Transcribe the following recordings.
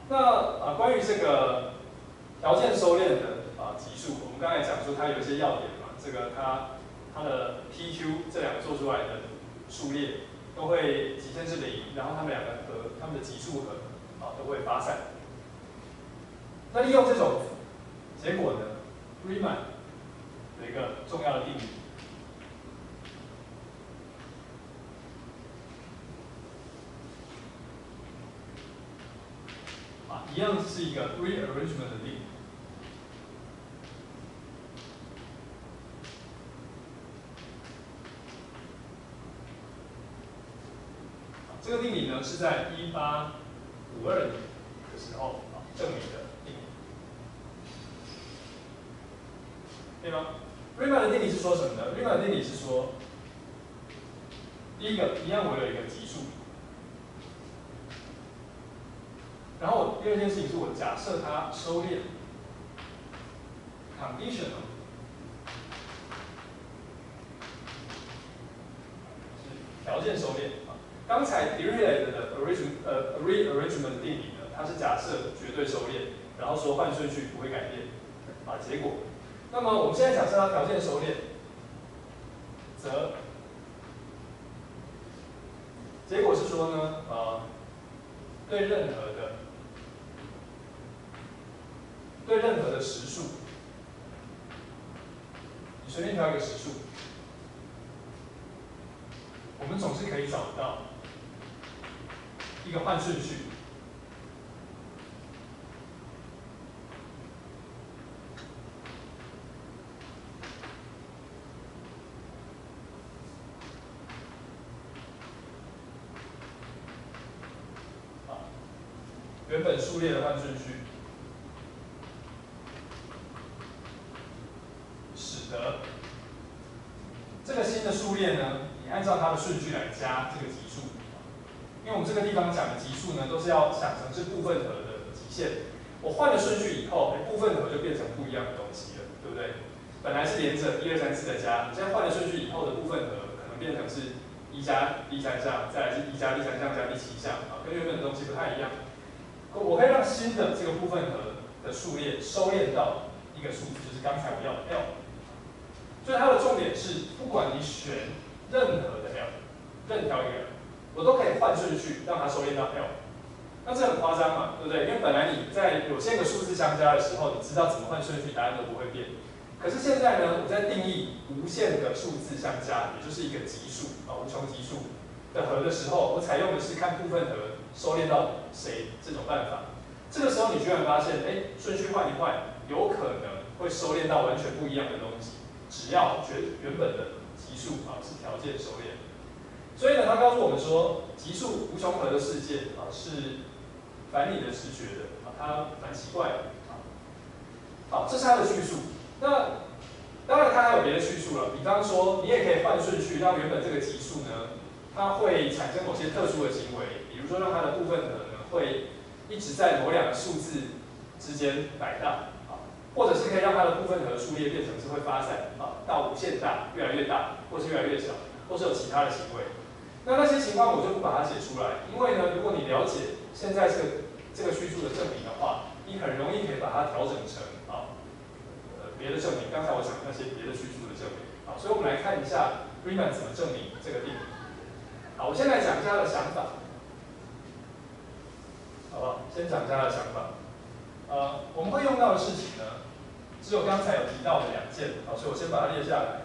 那关于这个条件收敛的级数，我们刚才讲说它有一些要点嘛，这个它的 PQ 这两个做出来的数列都会极限是0，然后它们两个它们的级数和都会发散。那利用这种结果呢 ，Riemann 有一个重要的定理。一样是一个 rearrangement 的定理。这个定理呢是在1852年的时候证明的定理，对吗 ？Riemann 的定理是说什么呢 ？Riemann 的定理是说，第一个一样我有一个级数，然后第二件事情是我假设它收敛 conditional 是条件收敛。刚才 Dirichlet 的 rearrangement 定理呢，它是假设绝对收敛，然后说换顺序不会改变结果。那么我们现在假设它条件收敛，则结果是说呢，对任何的实数，你随便挑一个实数，我们总是可以找到一个换顺序。原本数列的换顺序，使得这个新的数列呢，你按照它的顺序来加这个级数。因为我们这个地方讲的级数呢，都是要想成是部分和的极限。我换了顺序以后，部分和就变成不一样的东西了，对不对？本来是连着1、2、3、4的加，你现在换了顺序以后的部分和可能变成是1加第3项，再来是1加第3项加第7项跟原本的东西不太一样。我可以让新的这个部分和的数列收敛到一个数字，就是刚才我要的 L。所以它的重点是，不管你选任何的 L， 任挑一个 L， 我都可以换顺序让它收敛到 L。那这很夸张嘛，对不对？因为本来你在有限个数字相加的时候，你知道怎么换顺序，答案都不会变。可是现在呢，我在定义无限个数字相加，也就是一个级数无穷级数的和的时候，我采用的是看部分和收敛到谁这种办法。这个时候你居然发现，顺序换一换，有可能会收敛到完全不一样的东西。只要原本的级数是条件收敛。所以呢，他告诉我们说，级数无穷和的世界是反你的直觉的它蛮奇怪的好，这是它的叙述。那当然它还有别的叙述了，比方说你也可以换顺序，让原本这个级数呢，它会产生某些特殊的行为，比如说让它的部分和呢会一直在某两个数字之间摆荡或者是可以让它的部分和数列变成是会发散到无限大，越来越大，或是越来越小，或是有其他的行为。那些情况我就不把它写出来，因为呢，如果你了解现在这个叙述的证明的话，你很容易可以把它调整成别的证明。刚才我讲那些别的叙述的证明所以我们来看一下 Riemann 怎么证明这个定理。好，我先来讲一下他的想法，好不好？先讲一下他的想法。我们会用到的事情呢，只有刚才有提到的2件，所以我先把它列下来。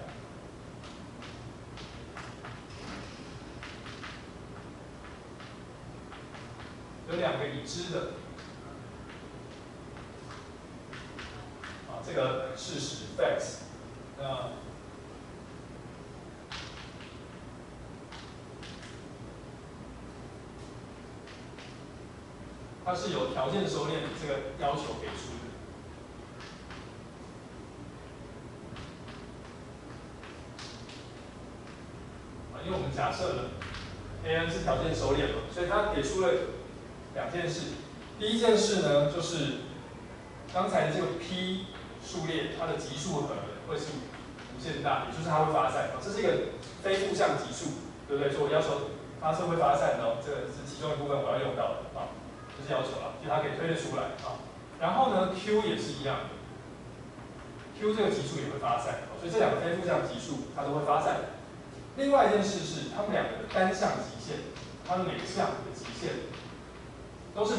有2个已知的这个事实 facts， 那它是有条件收敛的这个要求给出的。因为我们假设了 AN 是条件收敛嘛，所以它给出了2件事。第一件事呢，就是刚才的这个 P 数列，它的级数和会是无限大，也就是它会发散这是一个非负向级数，对不对？所以我要求它是会发散的这个是其中一部分我要用到的就是要求了，就它可以推得出来啊。然后呢 ，Q 也是一样的 ，Q 这个级数也会发散，所以这两个非负向级数它都会发散。另外一件事是，它们两个的单向极限，它们每项的极限都是0。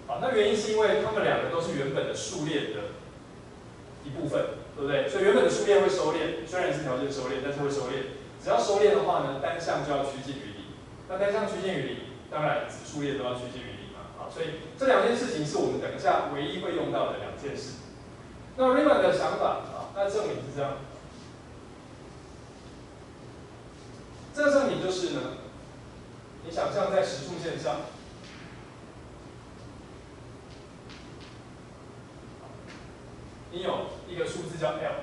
好，那原因是因为它们两个都是原本的数列的一部分，对不对？所以原本的数列会收敛，虽然是条件收敛，但是会收敛。只要收敛的话呢，单项就要趋近于0。那单项趋近于0，当然子数列都要趋近于0嘛。好，所以这两件事情是我们等一下唯一会用到的两件事。那 Riemann 的想法啊，那证明是这样。这个证明就是呢，你想象在实数线上。你有一个数字叫 L，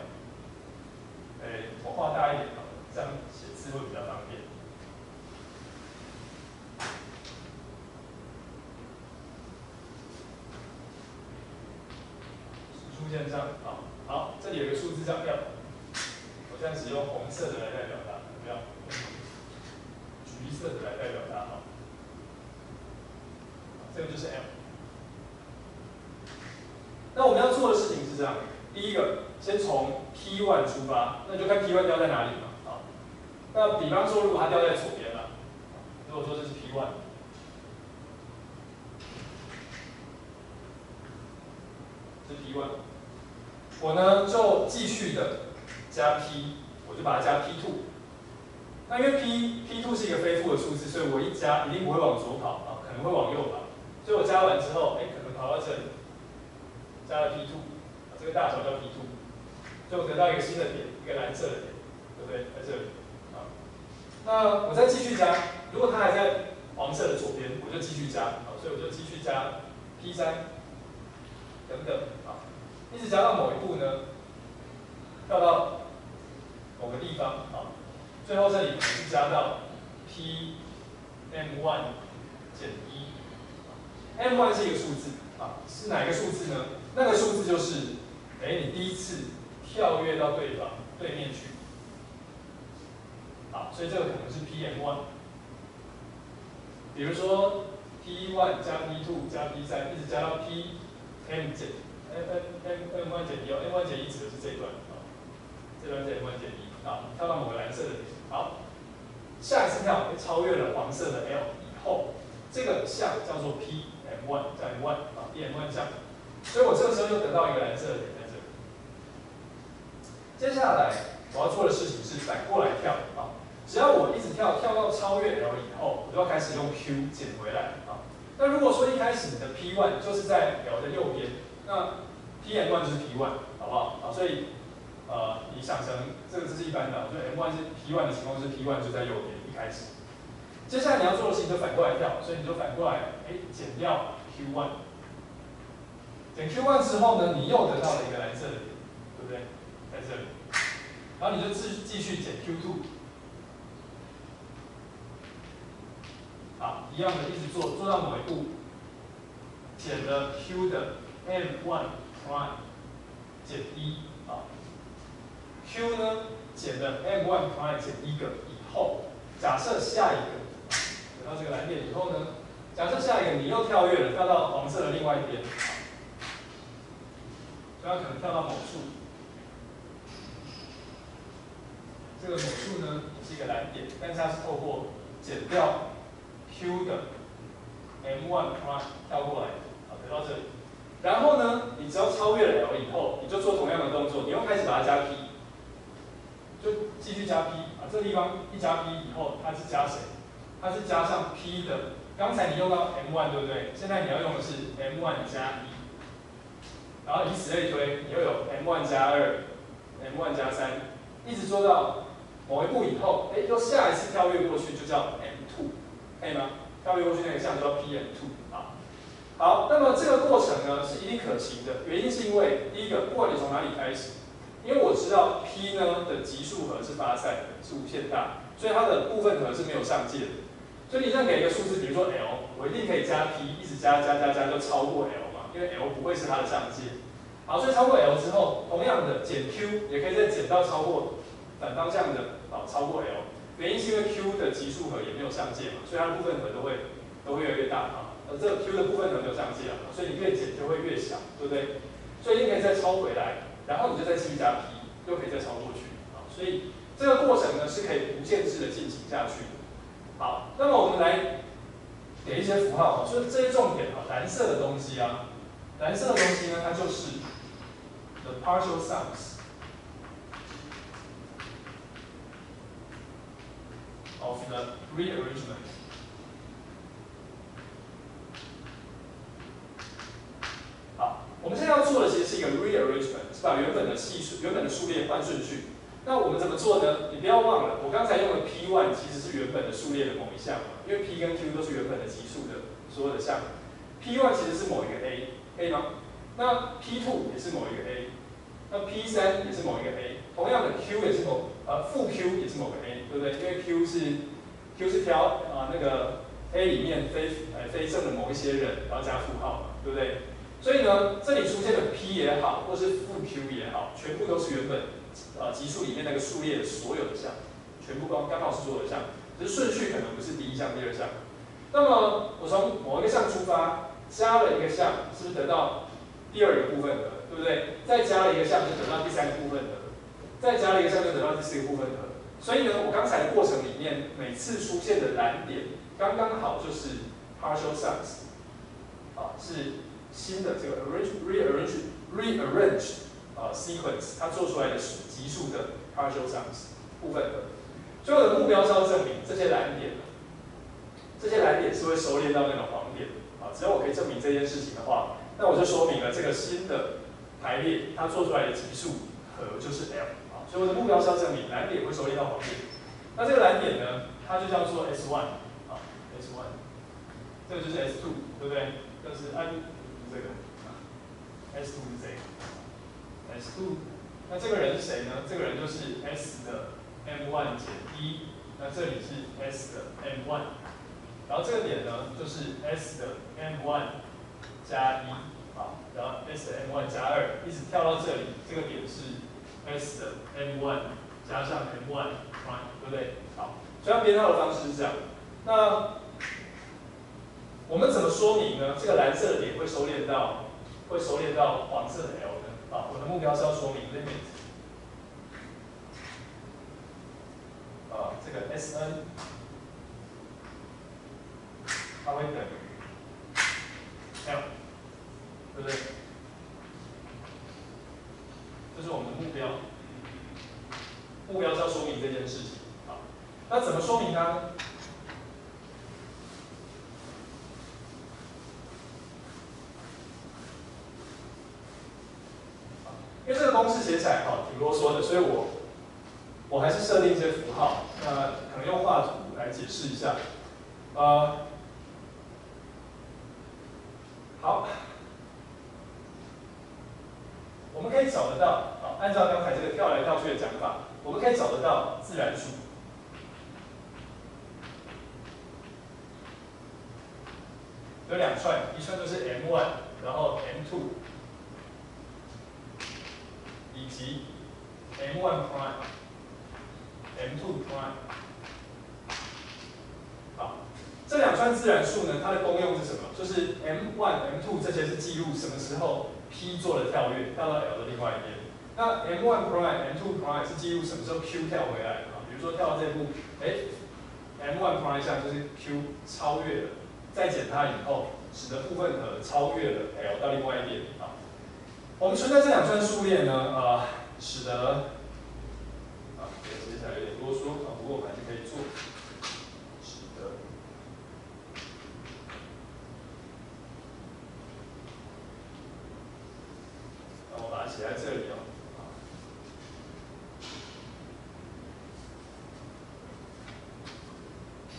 我画大一点好了，这样写字会比较方便。实数线上，好，这里有一个数字叫 L， 我现在只用红色的来代表它，不要用橘色的来代表它啊。这个就是 L。那我们要做的事情是这样，第一个，先从 P1 出发，那就看 P1 掉在哪里嘛，啊，那比方说如果它掉在左边了，如果说这是 P1， 这是 P1， 我呢就继续的加 P， 我就把它加 P2。那因为 P2 是一个非负的数字，所以我一加一定不会往左跑啊，可能会往右跑，所以我加完之后，可能跑到这里。加了 P2， 这个大小叫 P2， 所以我得到一个新的点，一个蓝色的点，对不对？在这里啊。那我再继续加，如果它还在黄色的左边，我就继续加，所以我就继续加 P3等等啊，一直加到某一步呢，跳到某个地方啊，最后这里可能是加到 Pm1减1。M1 是一个数字啊，是哪一个数字呢？那个数字就是，你第一次跳跃到对面去，好，所以这个可能是 Pm1。比如说 P1 加 P2 加 P3，一直加到 Pm 减 M1减1哦 ，M1减1指的是这一段啊，这段是 M1减1啊，跳到某个蓝色的点，好，下一次跳超越了黄色的 L 以后，这个项叫做 Pm1 加 M1啊 ，Pm1 项。所以我这个时候就得到一个蓝色的点在这里。接下来我要做的事情是反过来跳啊，只要我一直跳到超越 L 以后，我就要开始用 Q 减回来啊。那如果说一开始你的 P1 就是在 L 的右边，那 Pm1 就是 P1， 好不好？所以你想成这是一般的，就 M1 是 P1 的情况，就是 P1 就在右边一开始。接下来你要做的事情就反过来跳，所以你就反过来减掉 Q1。减 Q1 之后呢，你又得到了一个蓝色的点，对不对？在这里，然后你就继续减 Q2， 好，一样的一直做到某一步，减了 Q 的 M1 prime 减1啊 ，Q 呢减了 M1 prime 减1个以后，假设下一个得到这个蓝点以后呢，假设下一个你又跳跃了，跳到黄色的另外一边。它可能跳到某数，这个某数呢也是一个蓝点，但是它是透过减掉 Q 的 M1 prime 跳过来的，好，得到这里。然后呢，你只要超越了 L 以后，你就做同样的动作，你又开始把它加 P， 就继续加 P 啊。这个地方一加 P 以后，它是加谁？它是加上 P 的，刚才你用到 M1 对不对？现在你要用的是 M1 加1。然后以此类推，你又有 M1 加2、M1 加3，一直做到某一步以后，又下一次跳跃过去就叫 M2， 可以吗？跳跃过去那个项叫 PM2 啊。好，那么这个过程呢是一定可行的，原因是因为第一个，不管你从哪里开始，因为我知道 P 呢的级数和是发散的，是无限大，所以它的部分和是没有上界的。所以你这样给一个数字，比如说 L， 我一定可以加 P， 一直加就超过 L。因为 L 不会是它的上界，好，所以超过 L 之后，同样的减 Q 也可以再减到超过反方向的超过 L。原因是因为 Q 的级数和也没有相界嘛，所以它的部分和都会越来越大啊。这个 Q 的部分和没有相界啊，所以你越减就会越小，对不对？所以你可以再抄回来，然后你就再继续加 P， 又可以再抄过去啊。所以这个过程呢是可以无限制的进行下去的。好，那么我们来给一些符号啊，所以这些重点啊，蓝色的东西啊，蓝色的东西呢，它就是 the partial sums of the rearrangement。好，我们现在要做的其实是一个 rearrangement， 是把原本的数列换顺序。那我们怎么做呢？你不要忘了，我刚才用的 P1 其实是原本的数列的某一项嘛，因为 P 跟 Q 都是原本的级数的所有的项。P1 其实是某一个 A， 可以吗？那 P2 也是某一个 A， 那 P3 也是某一个 A， 同样的 Q 也是负 Q 也是某个 A， 对不对？因为 Q 是挑那个 A 里面非正的某一些人，然后加负号嘛，对不对？所以呢，这里出现的 P 也好，或是负 Q 也好，全部都是原本级数里面那个数列的所有的项，全部刚好是所有的项，只是顺序可能不是第一项、第二项。那么我从某一个项出发，加了一个项，是不是得到第二个部分的，对不对？再加了一个项就得到第三个部分的，再加了一个项就得到第四个部分的。所以呢，我刚才的过程里面，每次出现的蓝点刚刚好就是 partial sums， 是新的这个 rearrange sequence 它做出来的级数的 partial sums 部分的。所以我的目标是要证明这些蓝点是会收敛到那个黄点啊。只要我可以证明这件事情的话，那我就说明了这个新的排列它做出来的级数和就是 L 啊。所以我的目标是要证明蓝点会收敛到黄点。那这个蓝点呢，它就叫做 S1 啊 ，S1， 这个就是 S2， 对不对？这是这个，S2 是这个 ，S2， 那这个人是谁呢？这个人就是 S 的 M1 减1，那这里是 S 的 M1， 然后这个点呢就是 S 的 M1 加1，然后 S 的 M1 加2，一直跳到这里，这个点是 S 的 M1 加上 M1 prime， 对不对？好，所以它编号的方式是这样。那我们怎么说明呢？这个蓝色的点会收敛到黄色的 L 呢？我的目标是要说明 limit， 这个 Sn 它会等于 L， 对不对？这是我们的目标，目标是要说明这件事情。好，那怎么说明它呢？因为这个公式写起来挺啰嗦的，所以我还是设定一些符号，那可能用画图来解释一下。好，我们可以找得到，按照刚才这个跳来跳去的讲法，我们可以找得到自然数。有两串，一串就是 M1， 然后 M2。以及 M1 prime、M2 prime， 好，这两串自然数呢，它的功用是什么？就是 M1、M2 这些是记录什么时候 P 做了跳跃，跳到 L 的另外一边。那 M1 prime、M2 prime 是记录什么时候 Q 跳回来啊？比如说跳到这步，M1 prime 项就是 Q 超越了，再减它以后，使得部分和超越了 L 到另外一边啊。我们存在这两串数列呢，使得接下来有点啰嗦不过我们还是可以做，使得那我把它写在这里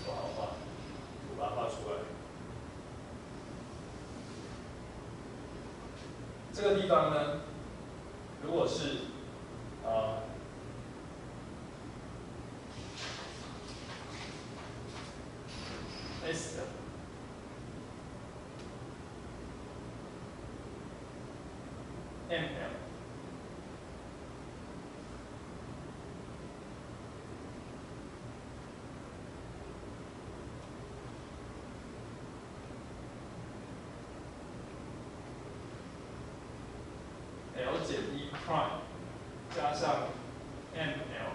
不好画，我把它画出来。这个地方呢，如果是S 的 ML prime 加上 ml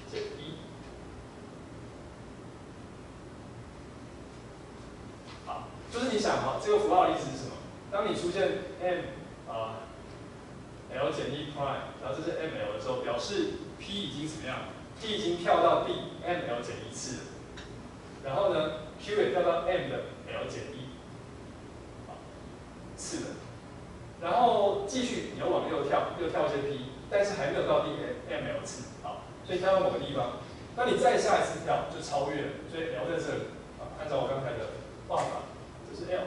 减一。好，就是你想哈，这个符号的意思是什么？当你出现 l 减一 prime， 然后这是 ml 的时候，表示 p 已经怎么样 ？p 已经跳到第 ml 减一次了。然后呢 ，q 也跳到 m 的 l 减一次了。然后继续你要往右跳，又跳一些 p， 但是还没有到第 ml 次，好，所以跳到某个地方，那你再下一次跳就超越了，所以 l 在这里，啊，按照我刚才的画法，这是 l，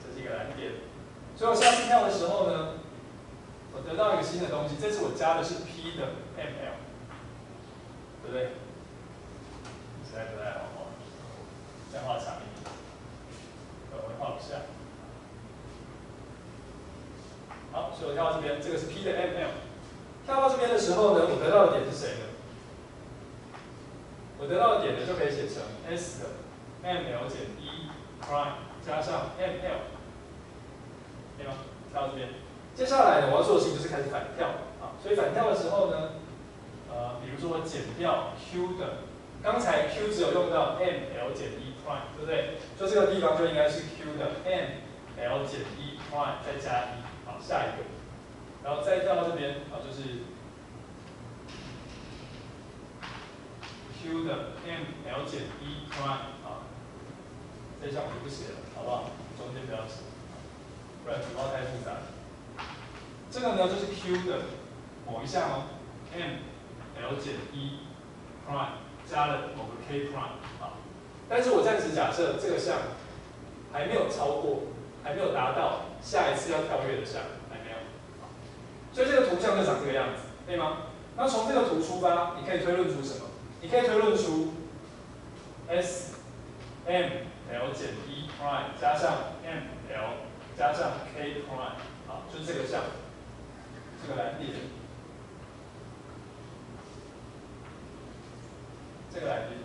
这是一个蓝点，所以我下次跳的时候呢，我得到一个新的东西，这次我加的是 p 的 ml， 对不对？实在不太好画，再画长一点，我会画不下。好，所以我跳到这边，这个是 p 的 ml。跳到这边的时候呢，我得到的点是谁呢？我得到的点呢，就可以写成 s 的 ml 减一 prime 加上 ml， 可以吗？跳到这边。接下来呢，我要做的事情就是开始反跳啊。所以反跳的时候呢，比如说我减掉 q 的，刚才 q 只有用到 ml 减一 prime， 对不对？所以这个地方就应该是 q 的 ml 减一 prime 再加一。好，下一个，然后再跳到这边，啊，就是 q 的 ml 减一 prime 啊，这项我就不写了，好不好？中间不要写，不然符号太复杂了。这个呢就是 q 的某一项哦 ，ml 减一 prime 加了某个 k prime 啊，但是我暂时假设这个项还没有超过，还没有达到下一次要跳跃的项，还没有，所以这个图像就长这个样子，对吗？那从这个图出发，你可以推论出什么？你可以推论出 s ml 减一 prime 加上 ml 加上 k prime， 好，就是这个项，这个蓝点，这个蓝点，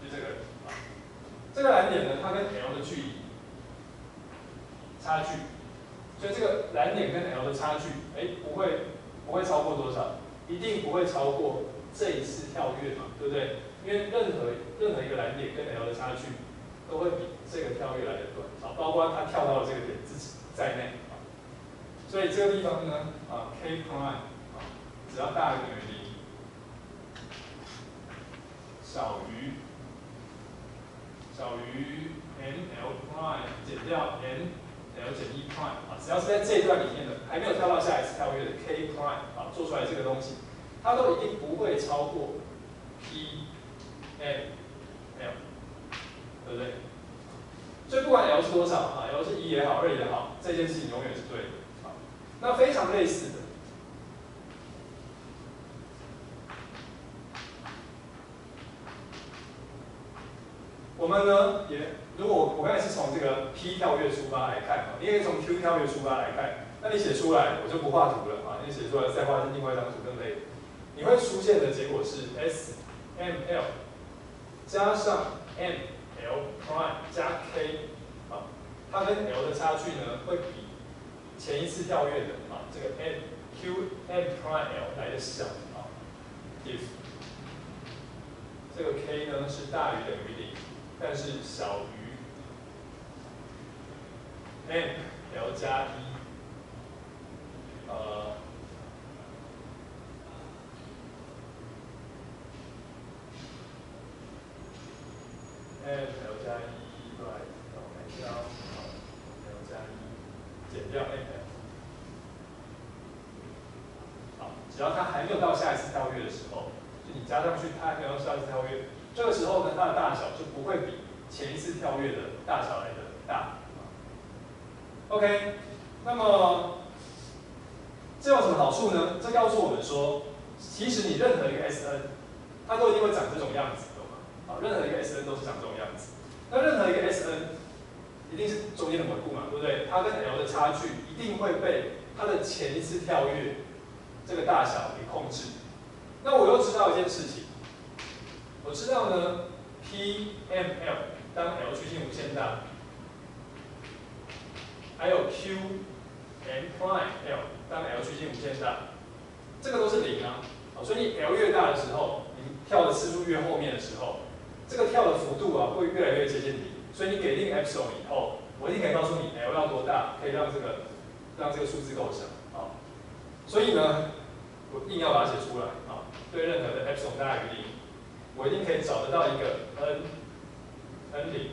就这个啊，这个蓝点呢，它跟 l 的距离差距，所以这个蓝点跟 l 的差距，不会超过多少？一定不会超过这一次跳跃嘛，对不对？因为任何一个蓝点跟 l 的差距都会比这个跳跃来的短，啊，包括它跳到了这个点自己在内，啊，所以这个地方呢，k prime 啊，只要大于等于0，小于 ml prime 减掉 ml 减一 prime 啊，只要是在这一段里面的还没有跳到下一次跳跃的 k prime 啊，做出来这个东西，它都一定不会超过 p ml， 对不对？所以不管 l 是多少啊 ，l 是1也好，2也好，这件事情永远是对的。好，那非常类似的，我们呢如果我刚才是从这个 p 跳跃出发来看啊，你也可以从 q 跳跃出发来看，那你写出来我就不画图了啊，你写出来再画另外一张图更累。你会出现的结果是 s ml 加上 ml prime 加 k， 啊，它跟 l 的差距呢会比前一次跳跃的啊这个 q m prime l 来的小啊 ，if 这个 k 呢是大于等于0，但是小于 ml 加1，ml 加1，对，我看一下哦 ，ml 加1减掉 ml， 好，只要它还没有到下一次跳跃的时候，就你加上去，它还没有到下一次跳跃，这个时候呢，它的大小就不会比前一次跳跃的大小来的大。OK， 那么这有什么好处呢？这告诉我们说，其实你任何一个 Sn， 它都一定会长这种样子，懂吗？好，任何一个 Sn 都是长这种样子。那任何一个 Sn 一定是中间的维度嘛，对不对？它跟 L 的差距一定会被它的前一次跳跃这个大小给控制。那我又知道一件事情，我知道呢 ，P ml 当 L 趋近无限大，还有 q m prime l， 当 l 趋近无限大，这个都是0啊。所以你 l 越大的时候，你跳的次数越后面的时候，这个跳的幅度啊会越来越接近0。所以你给定 epsilon 以后，我一定可以告诉你 l 要多大，可以让这个数字够小啊。所以呢，我硬要把它写出来啊。对任何的 epsilon 大于0，我一定可以找得到一个 n 0，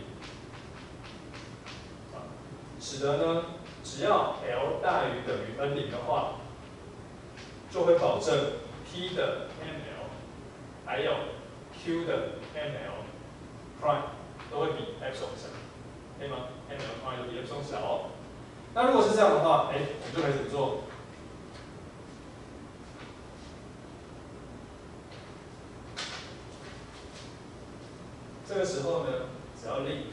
使得呢，只要 l 大于等于 n 0的话，就会保证 p 的 ml 还有 q 的 ml prime 都会比 epsilon 小，可以吗 ？ml prime 都比 epsilon 小哦。那如果是这样的话，我们就可以怎么做？这个时候呢，只要令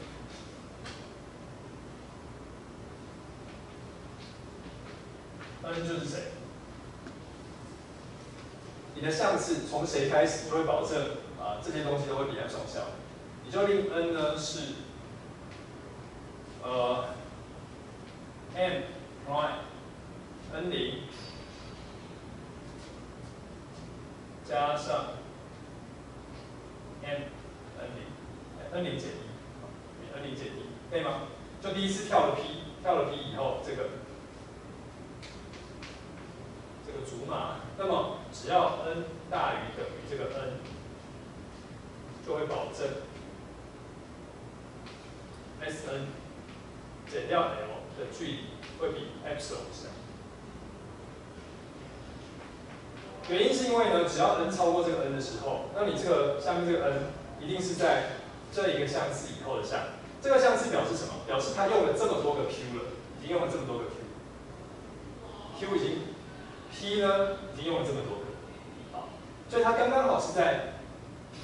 n 就是谁？你的相次从谁开始，就会保证这些东西都会比 epsilon 小。你就令 n 呢是m prime n 0加上 m n 0 减1，n 0减1，可以吗？就第一次跳了 p， 跳了 p 以后，这个竹码，那么只要 n 大于等于这个 n， 就会保证 Sn 减掉 l 的距离会比 epsilon 小。原因是因为呢，只要 n 超过这个 n 的时候，那你这个下面这个 n 一定是在这一个相次以后的项。这个相次表示什么？表示它用了这么多个 q 了，已经用了这么多个 q，q 已经 p 呢已经用了这么多个，好，所以它刚刚好是在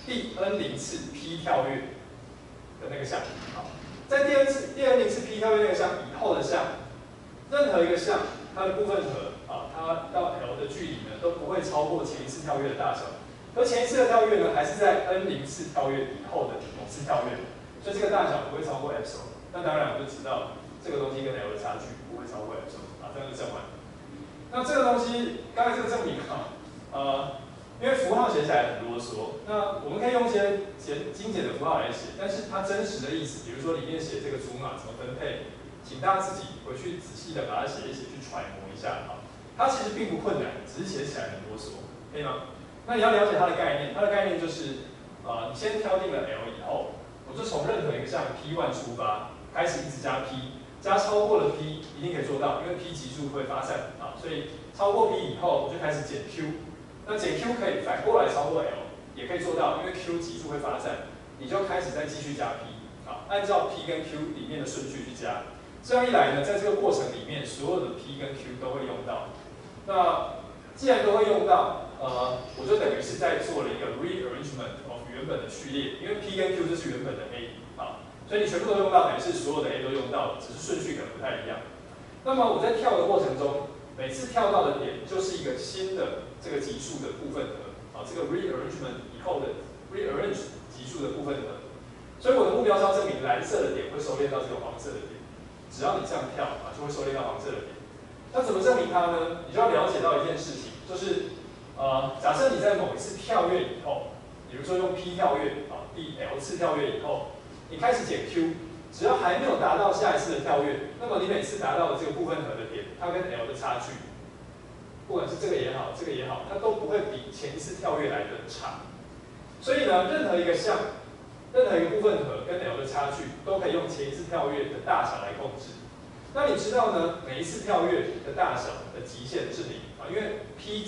第 n 0次 p 跳跃的那个项。好，在第 n 0次 p 跳跃那个项以后的项，任何一个项它的部分和它到 l 的距离呢都不会超过前一次跳跃的大小。而前一次的跳跃呢，还是在 n 0次跳跃以后的某次跳跃，所以这个大小不会超过 epsilon。那当然我就知道这个东西跟 l 的差距不会超过 epsilon，这样就证完。那这个东西刚才这个证明因为符号写起来很啰嗦，那我们可以用一些精简的符号来写，但是它真实的意思，比如说里面写这个组码怎么分配，请大家自己回去仔细的把它写一写，去揣摩一下啊。它其实并不困难，只是写起来很啰嗦，可以吗？那你要了解它的概念，它的概念就是，你先挑定了 l 以后，我就从任何一个项 p1 出发，开始一直加 p， 加超过了 p 一定可以做到，因为 p 级数会发散啊，所以超过 p 以后，我就开始减 q， 那减 q 可以反过来超过 l， 也可以做到，因为 q 级数会发散，你就开始再继续加 p， 按照 p 跟 q 里面的顺序去加，这样一来呢，在这个过程里面，所有的 p 跟 q 都会用到，那既然都会用到。我就等于是在做了一个 rearrangement of 原本的序列，因为 p 跟 q 就是原本的 a， 所以你全部都用到，等于是所有的 a 都用到了，只是顺序可能不太一样。那么我在跳的过程中，每次跳到的点就是一个新的这个级数的部分和，这个 rearrangement 以后的 rearrange 级数的部分和。所以我的目标是要证明蓝色的点会收敛到这个黄色的点，只要你这样跳就会收敛到黄色的点。那怎么证明它呢？你就要了解到一件事情，就是假设你在某一次跳跃以后，比如说用 p 跳跃第 l 次跳跃以后，你开始减 q， 只要还没有达到下一次的跳跃，那么你每次达到的这个部分和的点，它跟 l 的差距，不管是这个也好，这个也好，它都不会比前一次跳跃来的差。所以呢，任何一个项，任何一个部分和跟 l 的差距，都可以用前一次跳跃的大小来控制。那你知道呢？每一次跳跃的大小的极限是0因为 p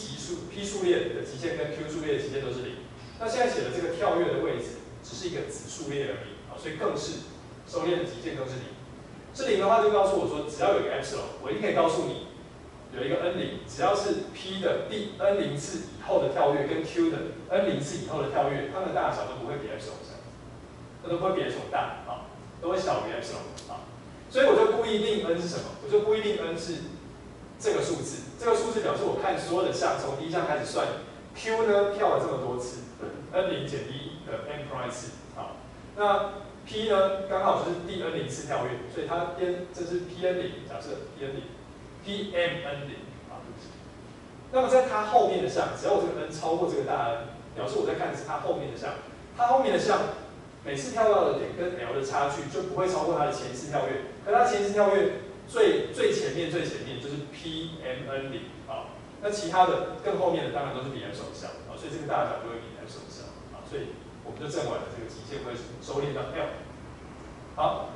数列的极限跟 q 数列的极限都是0。那现在写的这个跳跃的位置只是一个子数列而已所以更是收敛的极限更是0。是0的话，就告诉我说，只要有一个 epsilon， 我一定可以告诉你，有一个 n 0，只要是 p 的第 n 0次以后的跳跃跟 q 的 n 0次以后的跳跃，它们的大小都不会比 epsilon 小，它都不会比 epsilon 大都会小于 epsilon 所以我就故意令 n 是什么？我就故意令 n 是这个数字。这个数字表示我看所有的项，从第一项开始算 ，q 呢跳了这么多次 ，n 0减1的 n prime 次，那 P 呢刚好就是第 n 0次跳跃，所以它这是 Pn0，假设 Pn0，Pmn0啊，对不起。那么在它后面的项，只要我这个 n 超过这个大 N， 表示我在看的是它后面的项，它后面的项每次跳到的点跟 L 的差距就不会超过它的前次跳跃，可它前次跳跃最前面就是 Pmn0啊，那其他的更后面的当然都是比 M 手小啊，所以这个大小就会比 M 手小啊，所以我们就证完了这个极限会收敛到 L。好，